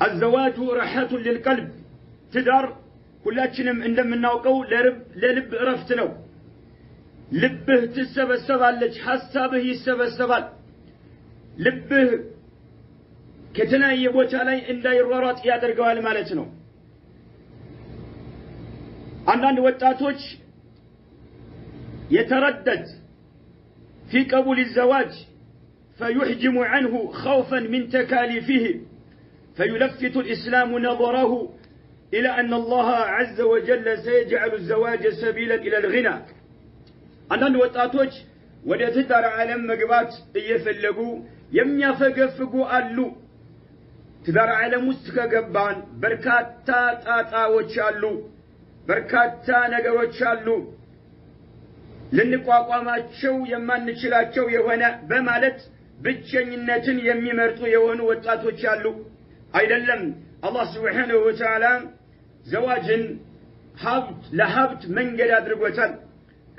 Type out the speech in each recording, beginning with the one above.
الزواج راحة للقلب تدار كلاتشنم እንደምናውቀው ለልብ እረፍት ነው ልብህ ትሰበሰባለች ሐሳብህ ይሰበሰባል ልብህ ከተለያየ ቦታ ላይ እንዳይሯሯጥ ያደርገዋል ማለት ነው አንዳንድ ወጣቶች يتردد في قبول الزواج فيحجم عنه خوفا من تكاليفه فيلفت الإسلام نظره إلى أن الله عز وجل سيجعل الزواج سبيلا إلى الغنى عندنا وطاتوج ودا تدار عالم مغبات يفلغو يميافغفغو አሉ تدار عالم ውስጥ ከገባን በርካታ ጣጣዎች አሉ በርካታ ነገሮች አሉ ለንቋቋማቸው የማንችላቸው የሆነ በማለት ብቸኝነትን የሚመርጡ የሆኑ ወጣቶች አሉ አይደለም አላህ Subhanahu Wa Ta'ala زواجን ለሀብት መንገድ አድርጎታል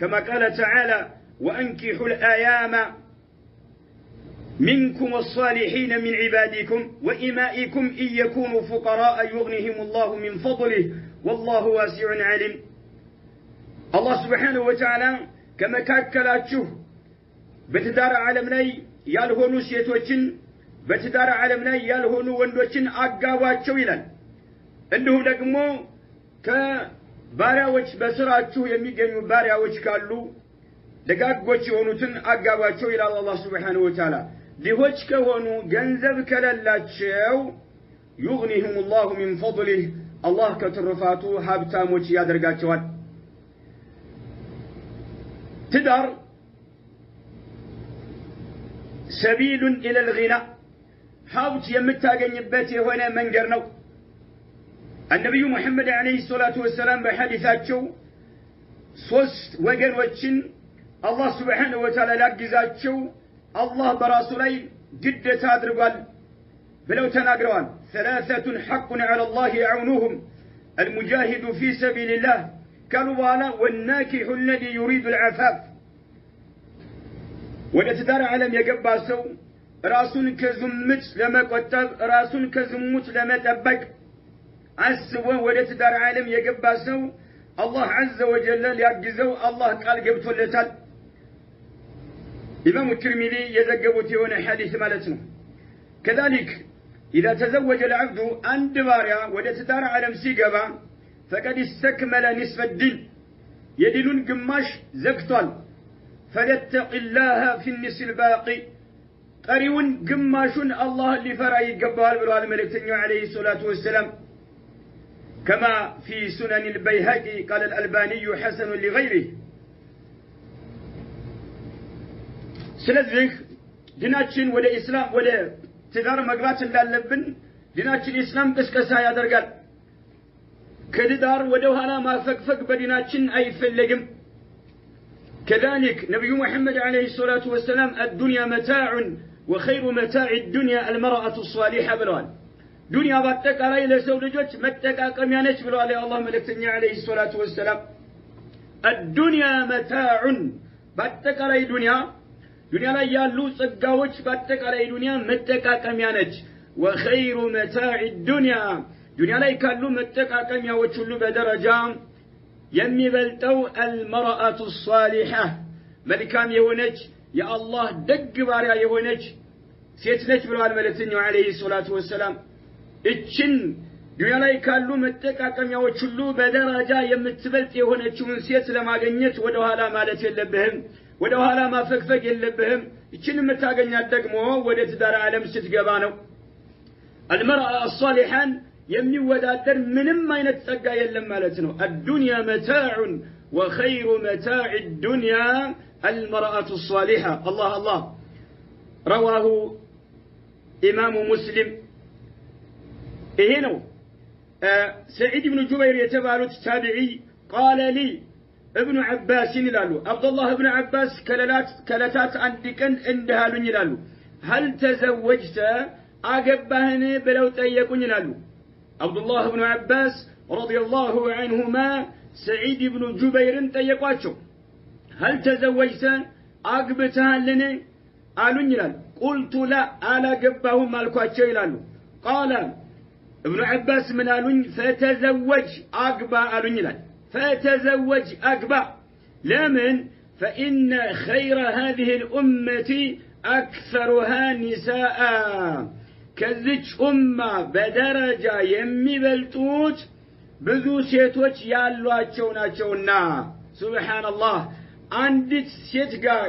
كما قال تعالى وأنكحوا الأيام منكم والصالحين من عبادكم وإمائكم إن يكونوا فقراء يغنيهم الله من فضله والله واسع عليم الله سبحانه وتعالى كما كاكلاችሁ በትዳር ዓለም ላይ ያልሆኑ ሴቶችን በትዳር ዓለም ላይ ያልሆኑ ወንዶችን አጋቧቸው ይላል እንዲሁ ደግሞ ከባሪያዎች በስራችሁ የሚገኙ ባሪያዎች ካሉ ደጋጎች የሆኑትን አጋቧቸው ይላል አላህ Subhanahu Wa Ta'ala ዲሆች ከሆኑ ገንዘብ ከለላቸው يغنيهم الله من فضله الله ከትርፋቱ ሀብታሞች ያደርጋቸዋል تدار سبيل إلى الغنى حاوت يمتاقنيبت هنا منقر نو النبي محمد عليه الصلاة والسلام بحديثاتشو صوست وقر وچن الله سبحانه وتعالى لاقزاتشو الله براسولي جد تادرقال بلو تناقروان ثلاثة حق على الله يعونوهم المجاهد في سبيل الله كالوالا والناكح الذي يريد العفاف ودتدار عالم يقبع سو راسون كزمت لما قطب راسون كزمت لما تبك عسوا ودتدار عالم يقبع سو الله عز وجل يعجزو الله قال قبت اللتال إمام الترمذي يزقبت هنا حديث مالتنا كذلك إذا تزوج العبد عند باريا ودتدار عالم سيقبا فقد استكمل نصف الدين يدلون قماش زكتال فليتق الله في النصف الباقي قريون قماشون الله اللي فرأي قبال بالوال الملكتين عليه الصلاة والسلام كما في سنن البيهقي قال الألباني حسن لغيره سلذلك ديناتشن ولا إسلام ولا تدار مقبات اللالبن ديناتشن إسلام قسقسا يدرقال كدار ودوهنا ما فقفق بديناتشن أي فلقم كذلك نبي محمد عليه الصلاة والسلام الدنيا متاع وخير متاع الدنيا المرأة الصالحة بلوان دنيا باتك علي لسولجوش متك أقميانش بلوان الله ملكتني عليه الصلاة والسلام الدنيا متاع باتك علي دنيا لا يالو صقاوش باتك علي دنيا متك أقميانش وخير متاع الدنيا دنيا لا يكالو متك أقميانش بدرجة يمي بلتو المرأة الصالحة ملكام يهونج يا الله دق باريا يهونج سيتنج بلوال ملكتني عليه الصلاة والسلام اتشن دنيا لا يكالو متك أقميانش بدرجة يمتبلت يهونج من سيت لما قنيت ودوها مالت يلبهم ودوها ما فكفك يلبهم اتشن متاقنيات دقمو ودت دار عالم ستقبانو المرأة الصالحة يمني ودادر منم ما ينتسقى يلم مالتنو الدنيا متاع وخير متاع الدنيا المرأة الصالحة الله الله رواه إمام مسلم إهنو سعيد بن جبير يتبالو التابعي قال لي ابن عباس لالو عبد الله ابن عباس كلتات عندك اندهالو لالو هل تزوجت أقبهني بلو تأيكون لالو عبد الله بن عباس رضي الله عنهما سعيد بن جبير تيقاتشو هل تزوجت أقبتها لني قالوا لال قلت لا ألا قبهم مالكواتشو لالو قال ابن عباس من قالون فتزوج أقبى قالون لك فتزوج أقبى لمن فإن خير هذه الأمة أكثرها نساء كذج أمة بدرجة يمي بلتوج بذو سيتوج يالواتشو ناتشونا سبحان الله عندك سيتقا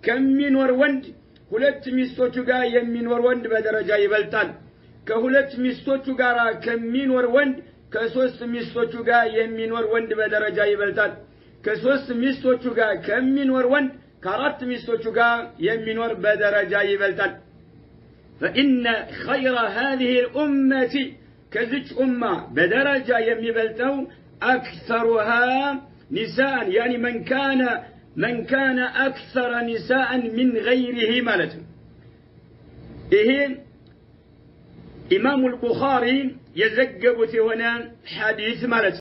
كم من وروند ሁለት ሚስቶቹ ጋር የሚኖር ወንድ በደረጃ ይበልጣል ከሁለት ሚስቶቹ ጋር ከሚኖር ወንድ ከሶስት ሚስቶቹ ጋር የሚኖር ወንድ በደረጃ ይበልጣል ከሶስት ሚስቶቹ ጋር ከሚኖር ወንድ ከአራት ሚስቶቹ ጋር የሚኖር በደረጃ ይበልጣል فإن خير هذه الأمة كذلك أمة بدرجة يميبلتو أكثرها نساء يعني من كان أكثر نساء من غيره مالته إيه إمام البخاري يزقب هنا حديث مالته